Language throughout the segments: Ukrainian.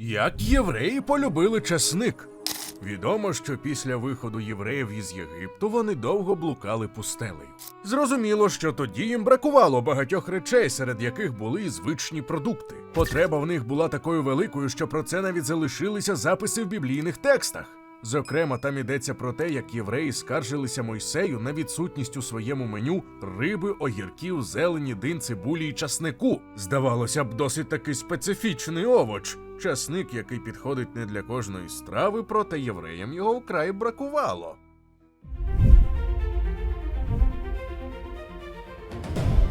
Як євреї полюбили часник? Відомо, що після виходу євреїв із Єгипту вони довго блукали пустелею. Зрозуміло, що тоді їм бракувало багатьох речей, серед яких були і звичні продукти. Потреба в них була такою великою, що про це навіть залишилися записи в біблійних текстах. Зокрема, там йдеться про те, як євреї скаржилися Мойсею на відсутність у своєму меню риби, огірків, зелені, дин, цибулі і часнику. Здавалося б, досить таки специфічний овоч. Часник, який підходить не для кожної страви, проте євреям його вкрай бракувало.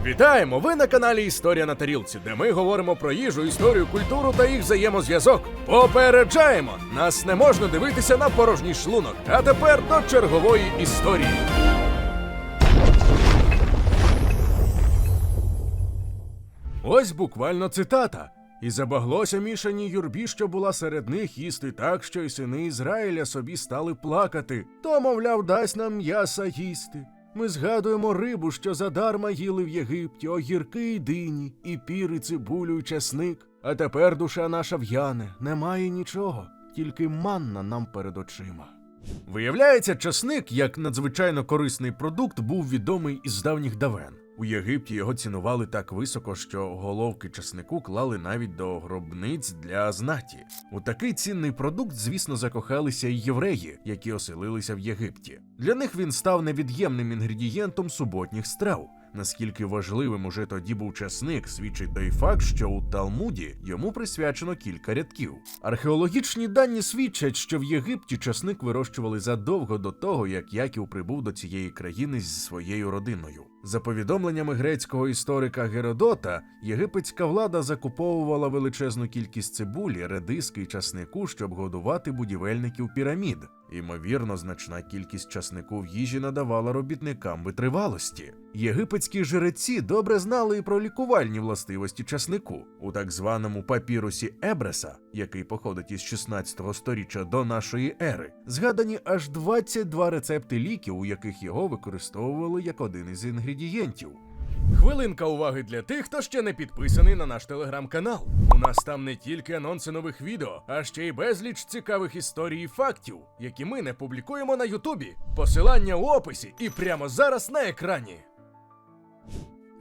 Вітаємо! Ви на каналі Історія на тарілці, де ми говоримо про їжу, історію, культуру та їх взаємозв'язок. Попереджаємо! Нас не можна дивитися на порожній шлунок. А тепер до чергової історії. Ось буквально цитата. «І забаглося мішаній юрбі, що була серед них, їсти так, що й сини Ізраїля собі стали плакати. То, мовляв, дасть нам м'яса їсти. Ми згадуємо рибу, що задарма їли в Єгипті, огірки й дині, і пір, і цибулю, і часник. А тепер душа наша в'яне, немає нічого, тільки манна нам перед очима». Виявляється, часник, як надзвичайно корисний продукт, був відомий із давніх давен. У Єгипті його цінували так високо, що головки часнику клали навіть до гробниць для знаті. У такий цінний продукт, звісно, закохалися й євреї, які оселилися в Єгипті. Для них він став невід'ємним інгредієнтом суботніх страв. Наскільки важливим уже тоді був часник, свідчить той факт, що у Талмуді йому присвячено кілька рядків. Археологічні дані свідчать, що в Єгипті часник вирощували задовго до того, як Яків прибув до цієї країни зі своєю родиною. За повідомленнями грецького історика Геродота, єгипетська влада закуповувала величезну кількість цибулі, редиски й часнику, щоб годувати будівельників пірамід. Ймовірно, значна кількість часнику в їжі надавала робітникам витривалості. Єгипетські жреці добре знали і про лікувальні властивості часнику. У так званому папірусі Ебреса, який походить із 16 століття до нашої ери, згадані аж 22 рецепти ліків, у яких його використовували як один із інгредієнтів. Хвилинка уваги для тих, хто ще не підписаний на наш телеграм-канал. У нас там не тільки анонси нових відео, а ще й безліч цікавих історій і фактів, які ми не публікуємо на Ютубі. Посилання у описі і прямо зараз на екрані.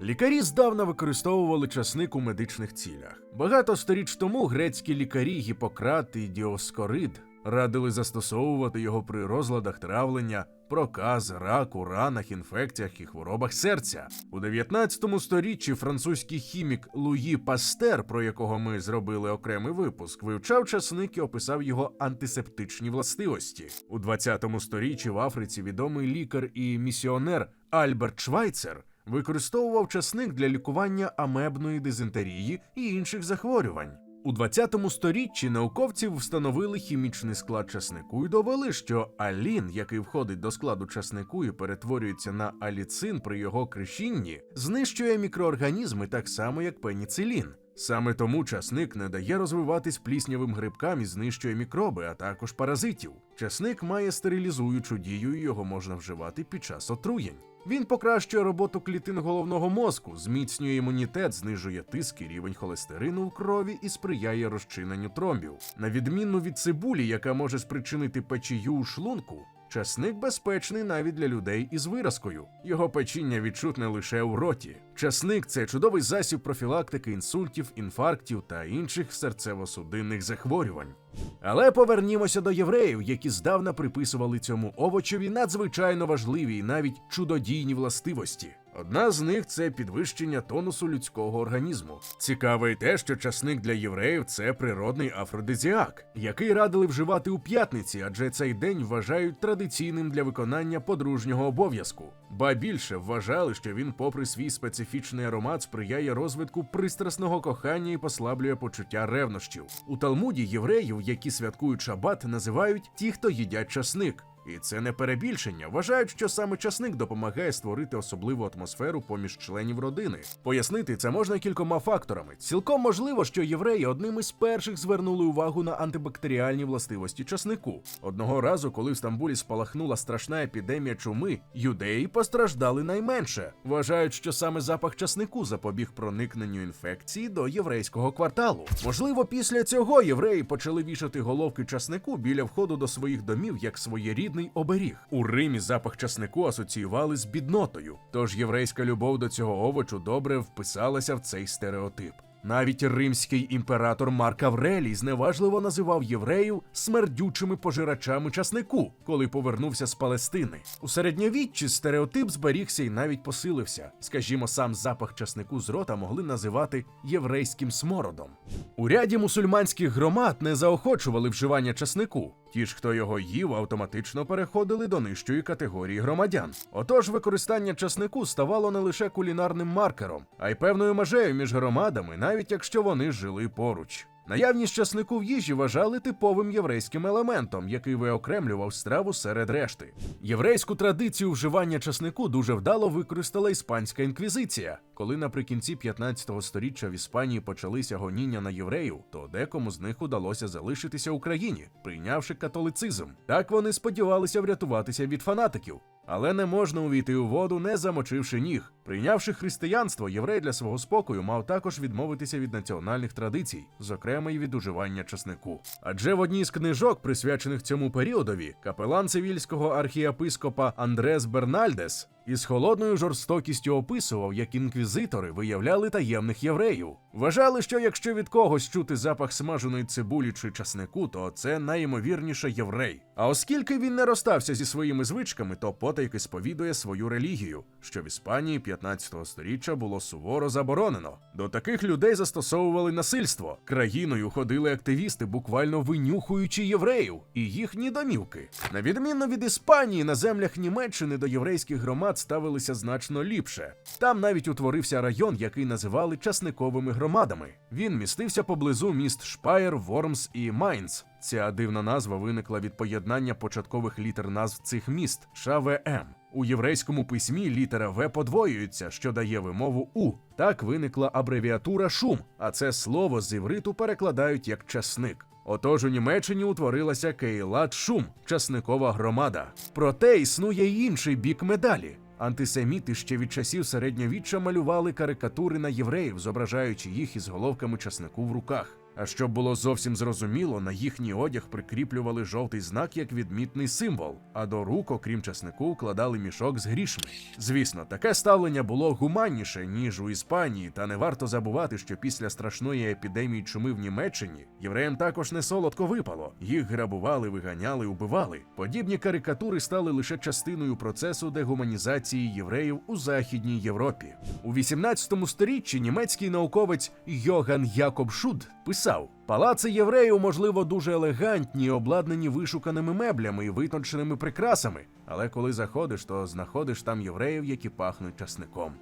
Лікарі здавна використовували часник у медичних цілях. Багато сторіч тому грецькі лікарі Гіппократ і Діоскорид радили застосовувати його при розладах травлення, проказ, раку, ранах, інфекціях і хворобах серця. У 19 сторіччі французький хімік Луї Пастер, про якого ми зробили окремий випуск, вивчав часник і описав його антисептичні властивості. У 20 сторіччі в Африці відомий лікар і місіонер Альберт Швайцер використовував часник для лікування амебної дизентерії і інших захворювань. У 20 сторіччі науковці встановили хімічний склад часнику і довели, що алін, який входить до складу часнику і перетворюється на аліцин при його кришінні, знищує мікроорганізми так само, як пеніцилін. Саме тому часник не дає розвиватись пліснявим грибкам і знищує мікроби, а також паразитів. Часник має стерилізуючу дію і його можна вживати під час отруєнь. Він покращує роботу клітин головного мозку, зміцнює імунітет, знижує тиск і рівень холестерину в крові і сприяє розчиненню тромбів. На відміну від цибулі, яка може спричинити печію у шлунку, часник безпечний навіть для людей із виразкою. Його печіння відчутне лише у роті. Часник – це чудовий засіб профілактики інсультів, інфарктів та інших серцево-судинних захворювань. Але повернімося до євреїв, які здавна приписували цьому овочеві надзвичайно важливі і навіть чудодійні властивості. Одна з них – це підвищення тонусу людського організму. Цікаве й те, що часник для євреїв – це природний афродизіак, який радили вживати у п'ятниці, адже цей день вважають традиційним для виконання подружнього обов'язку. Ба більше, вважали, що він, попри свій специфічний аромат, сприяє розвитку пристрасного кохання і послаблює почуття ревнощів. У Талмуді євреїв, які святкують шабат, називають ті, хто їдять часник. І це не перебільшення. Вважають, що саме часник допомагає створити особливу атмосферу поміж членів родини. Пояснити це можна кількома факторами. Цілком можливо, що євреї одним із перших звернули увагу на антибактеріальні властивості часнику. Одного разу, коли в Стамбулі спалахнула страшна епідемія чуми, юдеї постраждали найменше. Вважають, що саме запах часнику запобіг проникненню інфекції до єврейського кварталу. Можливо, після цього євреї почали вішати головки часнику біля входу до своїх домів як своєрідний оберіг. У Римі запах часнику асоціювали з біднотою, тож єврейська любов до цього овочу добре вписалася в цей стереотип. Навіть римський імператор Марк Аврелій зневажливо називав євреїв смердючими пожирачами часнику, коли повернувся з Палестини. У середньовіччі стереотип зберігся і навіть посилився. Скажімо, сам запах часнику з рота могли називати єврейським смородом. У ряді мусульманських громад не заохочували вживання часнику. Ті ж, хто його їв, автоматично переходили до нижчої категорії громадян. Отож, використання часнику ставало не лише кулінарним маркером, а й певною межею між громадами, навіть якщо вони жили поруч. Наявність часнику в їжі вважали типовим єврейським елементом, який виокремлював страву серед решти. Єврейську традицію вживання часнику дуже вдало використала іспанська інквізиція. Коли наприкінці 15 століття в Іспанії почалися гоніння на євреїв, то декому з них удалося залишитися в країні, прийнявши католицизм. Так вони сподівалися врятуватися від фанатиків. Але не можна увійти у воду, не замочивши ніг. Прийнявши християнство, єврей для свого спокою мав також відмовитися від національних традицій, зокрема й від уживання часнику. Адже в одній з книжок, присвячених цьому періодові, капелан севільського архієпископа Андрес Бернальдес із холодною жорстокістю описував, як інквізитори виявляли таємних євреїв. Вважали, що якщо від когось чути запах смаженої цибулі чи часнику, то це найімовірніше єврей. А оскільки він не розстався зі своїми звичками, то потайки сповідує свою релігію, що в Іспанії 15 століття було суворо заборонено. До таких людей застосовували насильство. Країною ходили активісти, буквально винюхуючи євреїв і їхні домівки. На відміну від Іспанії, на землях Німеччини до єврейських громад ставилися значно ліпше. Там навіть утворився район, який називали часниковими громадами. Він містився поблизу міст Шпаєр, Вормс і Майнц. Ця дивна назва виникла від поєднання початкових літер назв цих міст – ШВМ. У єврейському письмі літера В подвоюється, що дає вимову У. Так виникла абревіатура ШУМ, а це слово з івриту перекладають як часник. Отож у Німеччині утворилася Кейлат Шум – часникова громада. Проте існує й інший бік медалі. Антисеміти ще від часів середньовіччя малювали карикатури на євреїв, зображаючи їх із головками часнику в руках. А щоб було зовсім зрозуміло, на їхній одяг прикріплювали жовтий знак як відмітний символ, а до рук, окрім часнику, вкладали мішок з грішми. Звісно, таке ставлення було гуманніше, ніж у Іспанії, та не варто забувати, що після страшної епідемії чуми в Німеччині євреям також не солодко випало. Їх грабували, виганяли, убивали. Подібні карикатури стали лише частиною процесу дегуманізації євреїв у Західній Європі. У 18 сторіччі німецький науковець Йоган Якоб Шуд писав: «Палаци євреїв, можливо, дуже елегантні, обладнані вишуканими меблями і витонченими прикрасами, але коли заходиш, то знаходиш там євреїв, які пахнуть часником».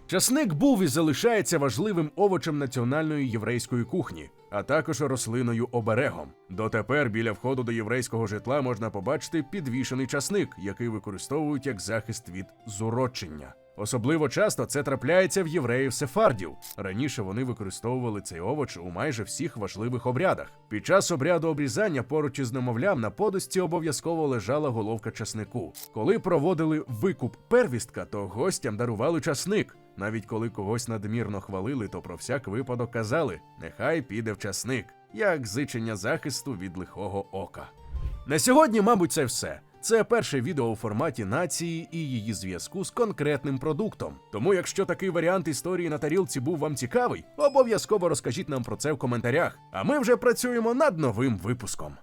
Часник був і залишається важливим овочем національної єврейської кухні, а також рослиною-оберегом. Дотепер біля входу до єврейського житла можна побачити підвішений часник, який використовують як захист від зурочення. Особливо часто це трапляється в євреїв-сефардів. Раніше вони використовували цей овоч у майже всіх важливих обрядах. Під час обряду обрізання поруч із немовлям на подушці обов'язково лежала головка часнику. Коли проводили викуп первістка, то гостям дарували часник. Навіть коли когось надмірно хвалили, то про всяк випадок казали «нехай піде в часник», як зичення захисту від лихого ока. На сьогодні, мабуть, це все. Це перше відео у форматі нації і її зв'язку з конкретним продуктом. Тому якщо такий варіант історії на тарілці був вам цікавий, обов'язково розкажіть нам про це в коментарях. А ми вже працюємо над новим випуском.